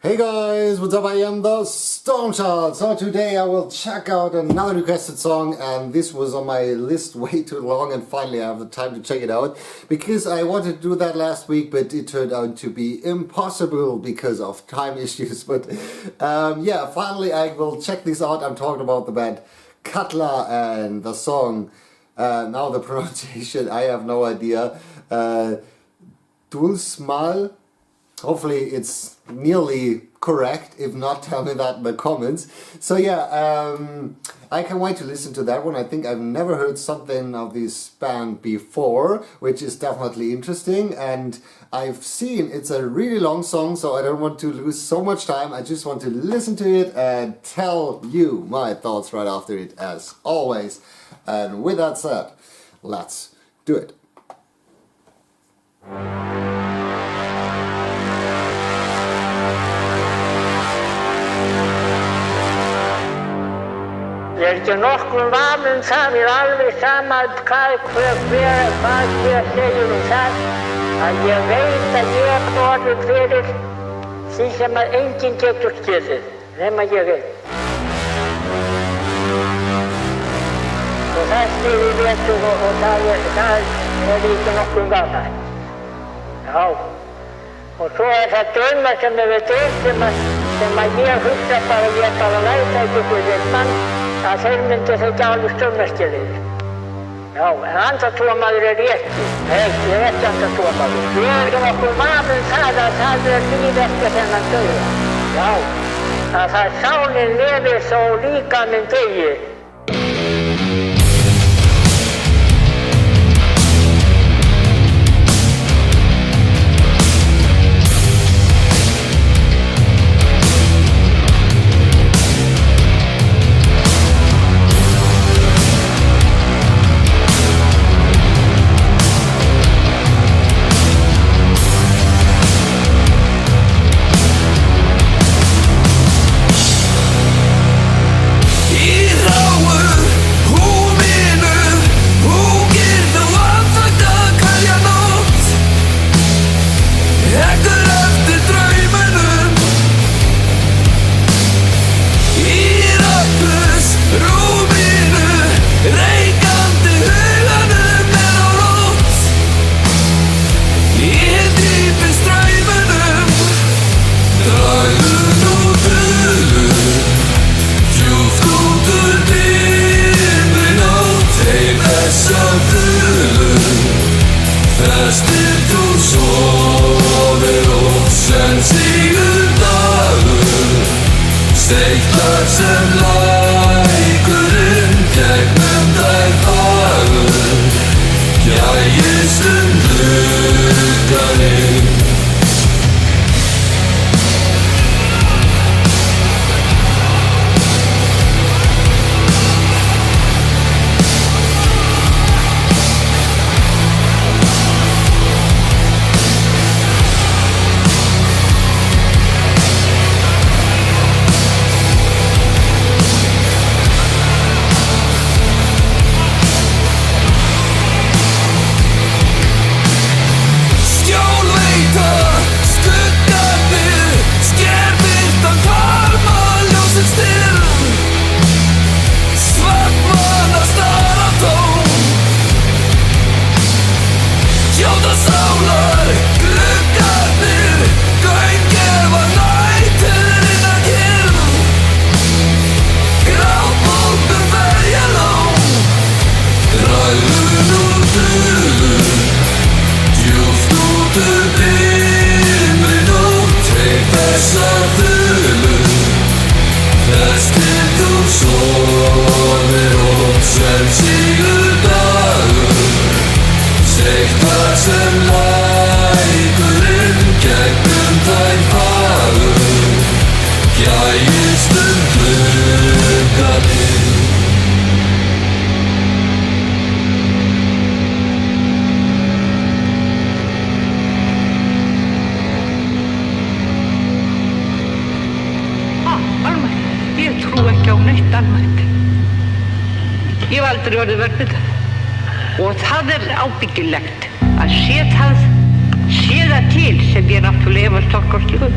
Hey guys, what's up? I am the Stormchild. So today I will check out another requested song, and this was on my list way too long, and finally I have the time to check it out because I wanted to do that last week, but it turned out to be impossible because of time issues. But yeah, finally I will check this out. I'm talking about the band Katla and the song, now the pronunciation, I have no idea, Dulsmál. Hopefully it's nearly correct. If not, tell me that in the comments. So yeah, I can't wait to listen to that one. I think I've never heard something of this band before, which is definitely interesting. And I've seen it's a really long song, so I don't want to lose so much time. I just want to listen to it and tell you my thoughts right after it, as always. And with that said, let's do it. Ekki nokkrum vafa það, mér alveg sama hvað hver segir það, að ég veit að ég er orðinn fyrir því sem að enginn getur skilið, nema ég veit. Og það snýr í vetur og það er ekki nokkrum vafa. Já. Og svo er það draumar sem við dreymt sem að ég hugsa bara, ég bara læta ekki fyrir mann, að þeir myndu þau alveg stjórnarskilið. Já, en andartrúarmaður er ekki. Nei, ég er ekki andartrúarmaður. Ég er ekki nokkuð vafa það að það er líf eftir þennan dauða. Já, að það sálin lifir þó líkaminn deyi. Steiklar sem lækurinn gegnum þær fagur, gægist glugganinn. Steiklar sem lækurinn gegnum þær fagur, gægist glugganinn. Ég trú ekki á neitt annað. Ég hef aldrei orðið vör við það. Og það er ábyggilegt að sé það til sem ég náttúrulega efast okkar slúð.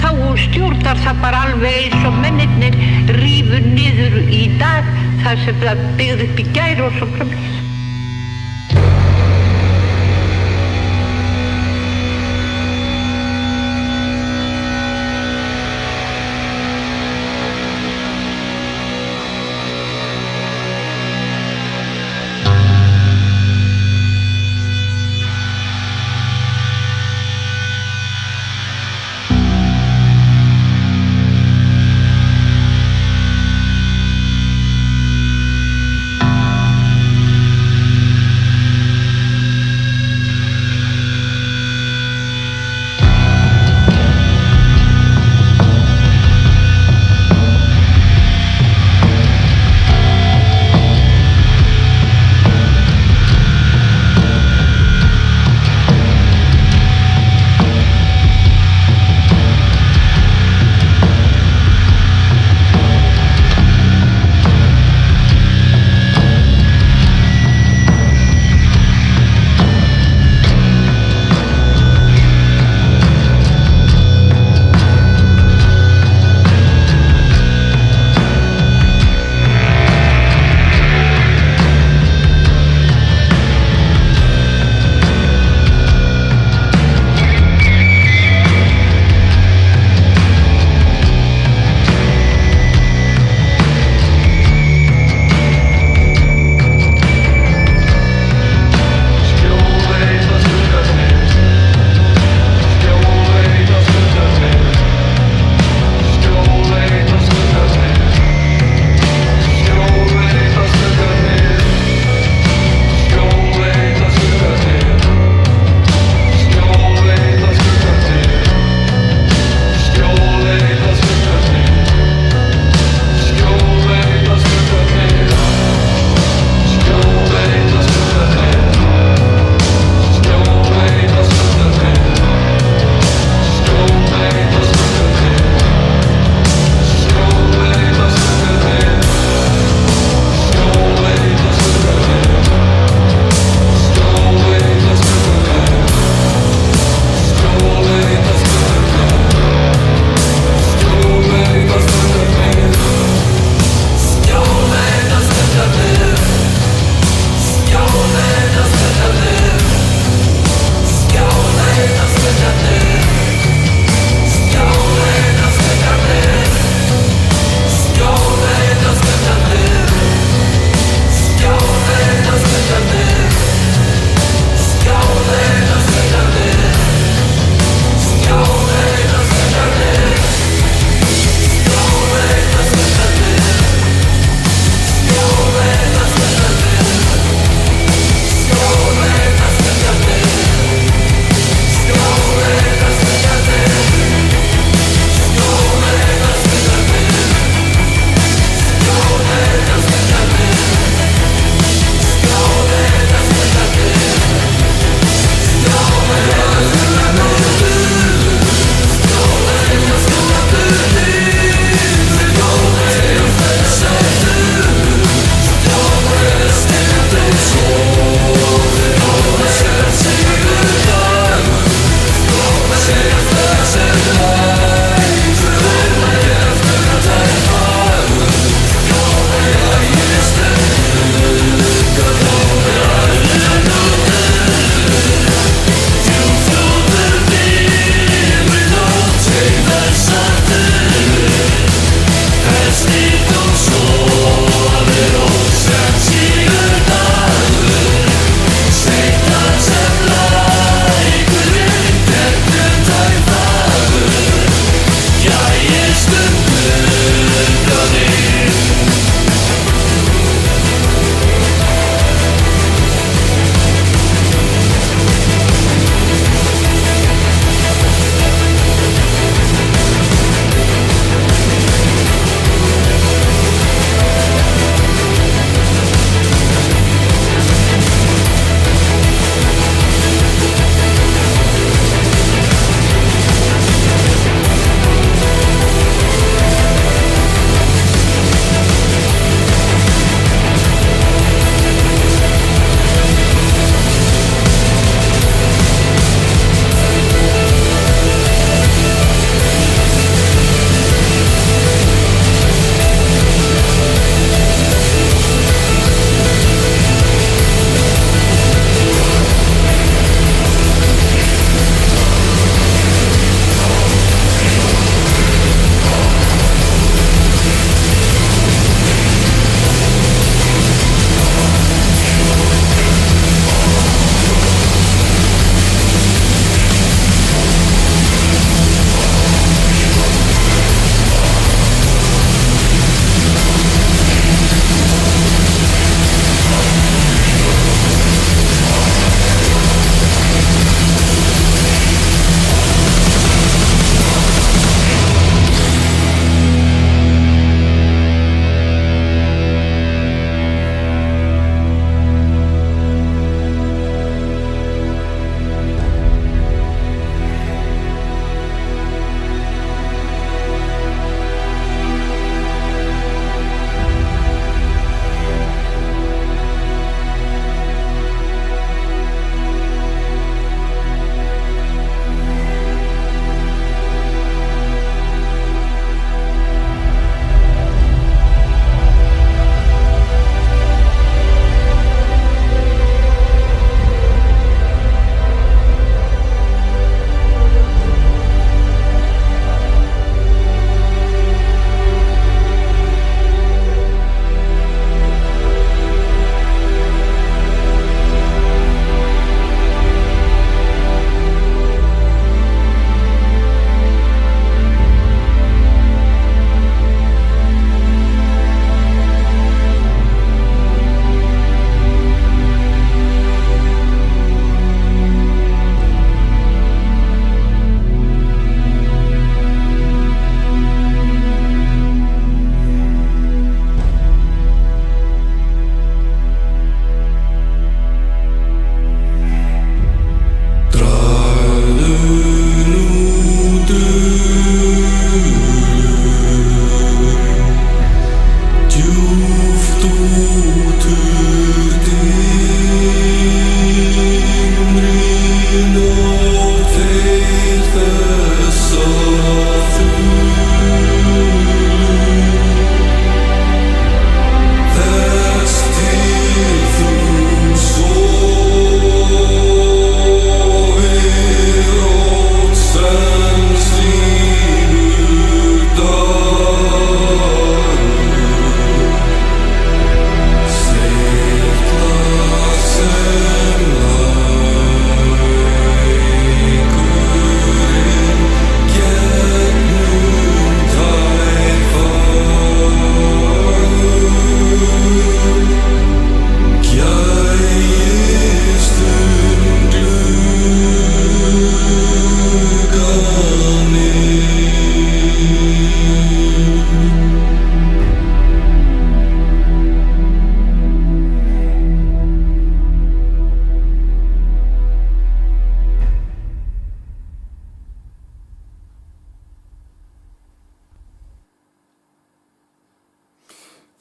þá stjórnar það bara alveg eins og mennirnir rífu niður í dag þar sem það byggði upp í gær og svo framvegis.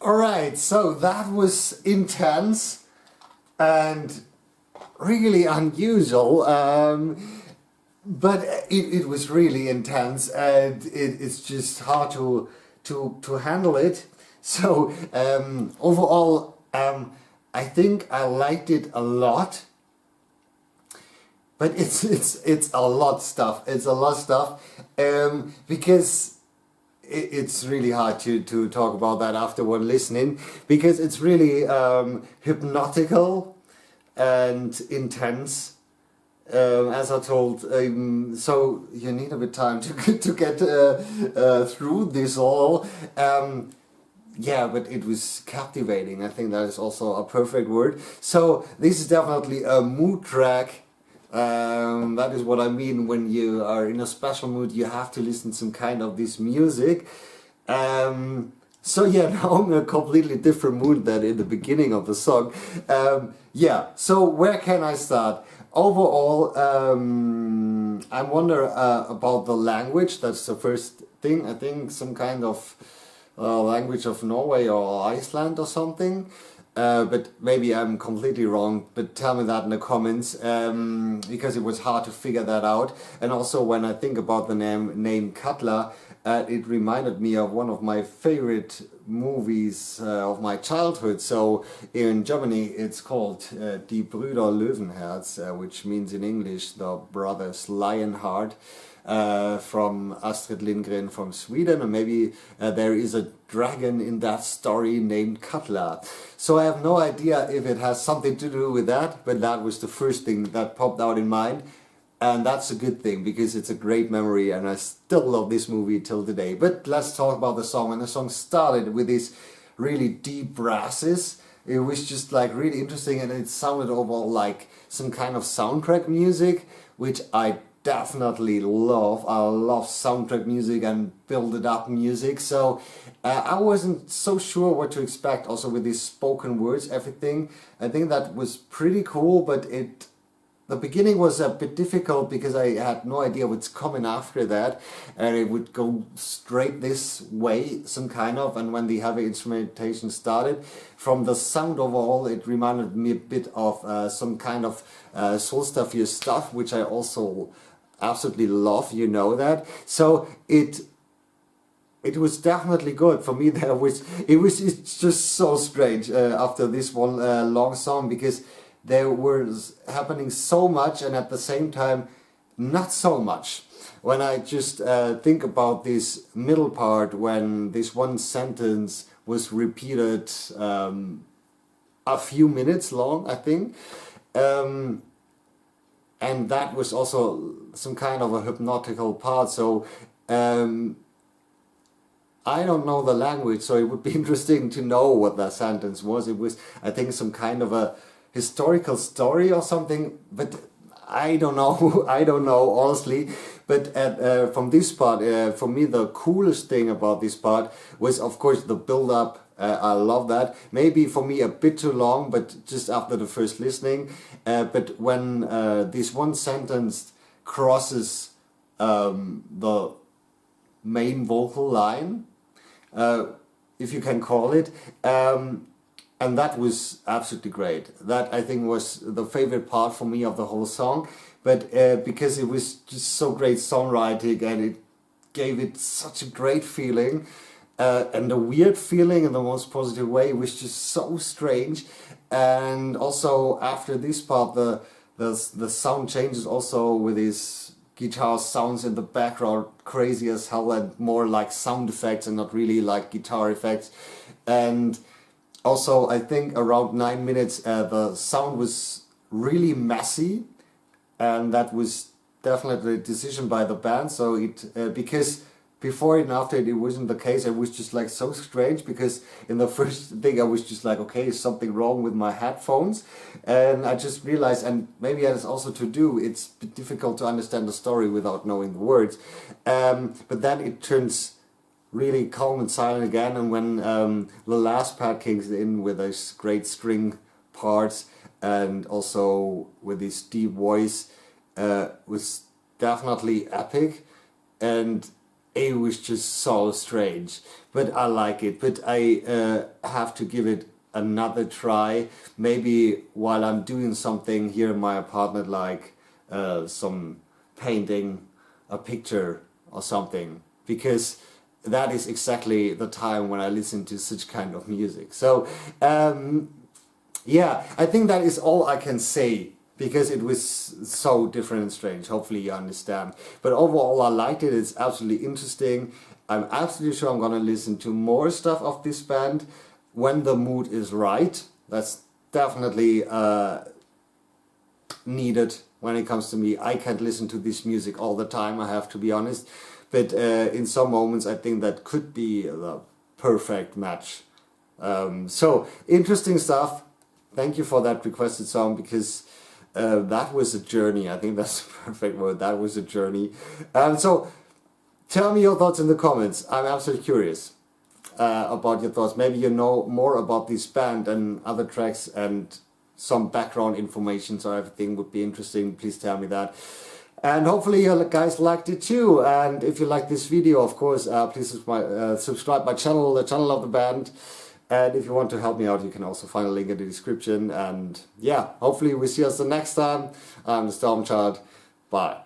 Alright, so that was intense and really unusual, but it was really intense, and it's just hard to handle it. So overall, I think I liked it a lot. But it's a lot of stuff. It's a lot of stuff because it's really hard to talk about that after one listening, because it's really hypnotical and intense. As I told, so you need a bit time to get through this all. Yeah, but it was captivating. I think that is also a perfect word. So this is definitely a mood track. That is what I mean when you are in a special mood. You have to listen to some kind of this music. So yeah, now I'm in a completely different mood than in the beginning of the song. Yeah, so where can I start? Overall, I wonder about the language. That's the first thing. I think some kind of language of Norway or Iceland or something. But maybe I'm completely wrong, but tell me that in the comments, because it was hard to figure that out. And also when I think about the name Katla, it reminded me of one of my favorite movies of my childhood. So in Germany it's called Die Brüder Löwenherz, which means in English the Brothers Lionheart. From Astrid Lindgren from Sweden, and maybe there is a dragon in that story named Katla. So I have no idea if it has something to do with that, but that was the first thing that popped out in mind, and that's a good thing because it's a great memory and I still love this movie till today. But let's talk about the song. When the song started with these really deep brasses, it was just like really interesting, and it sounded overall like some kind of soundtrack music, which I definitely love. I love soundtrack music and build up music, so I wasn't so sure what to expect also with these spoken words, everything. I think that was pretty cool, but the beginning was a bit difficult because I had no idea what's coming after that, and it would go straight this way, some kind of, and when the heavy instrumentation started, from the sound overall, it reminded me a bit of some kind of Solstafir stuff, which I also absolutely love, you know that. So it was definitely good for me. It's just so strange after this one long song, because there was happening so much and at the same time not so much. When I just think about this middle part, when this one sentence was repeated a few minutes long, I think, and that was also some kind of a hypnotical part. So I don't know the language, so it would be interesting to know what that sentence was. It was, I think, some kind of a historical story or something, but I don't know. I don't know, honestly. But from this part, for me, the coolest thing about this part was, of course, the build-up. I love that. Maybe for me a bit too long, but just after the first listening. But when this one sentence crosses the main vocal line, if you can call it, and that was absolutely great. That, I think, was the favorite part for me of the whole song. But because it was just so great songwriting, and it gave it such a great feeling, and a weird feeling in the most positive way. It was just so strange. And also after this part, the sound changes also with these guitar sounds in the background, crazy as hell, and more like sound effects and not really like guitar effects. And also, I think around 9 minutes, the sound was really messy, and that was definitely a decision by the band. So it because before it and after it wasn't the case. It was just like so strange, because in the first thing I was just like, okay, is something wrong with my headphones? And I just realized, and maybe that is also to do, it's difficult to understand the story without knowing the words. But then it turns really calm and silent again, and when the last part kicks in with those great string parts and also with this deep voice, was definitely epic. And it was just so strange. But I like it. But I have to give it another try. Maybe while I'm doing something here in my apartment, like some painting a picture or something, because that is exactly the time when I listen to such kind of music. So yeah, I think that is all I can say, because it was so different and strange. Hopefully you understand. But overall I liked it. It's absolutely interesting. I'm absolutely sure I'm gonna listen to more stuff of this band when the mood is right. That's definitely needed when it comes to me. I can't listen to this music all the time, I have to be honest. But in some moments I think that could be the perfect match. So interesting stuff. Thank you for that requested song, because that was a journey. I think that's the perfect word. That was a journey. So tell me your thoughts in the comments. I'm absolutely curious about your thoughts. Maybe you know more about this band and other tracks, and some background information, so everything would be interesting. Please tell me that. And hopefully you guys liked it too. And if you like this video, of course, please subscribe my channel, the channel of the band. And if you want to help me out, you can also find a link in the description. And yeah, hopefully we see us the next time. I'm the Stormchild. Bye.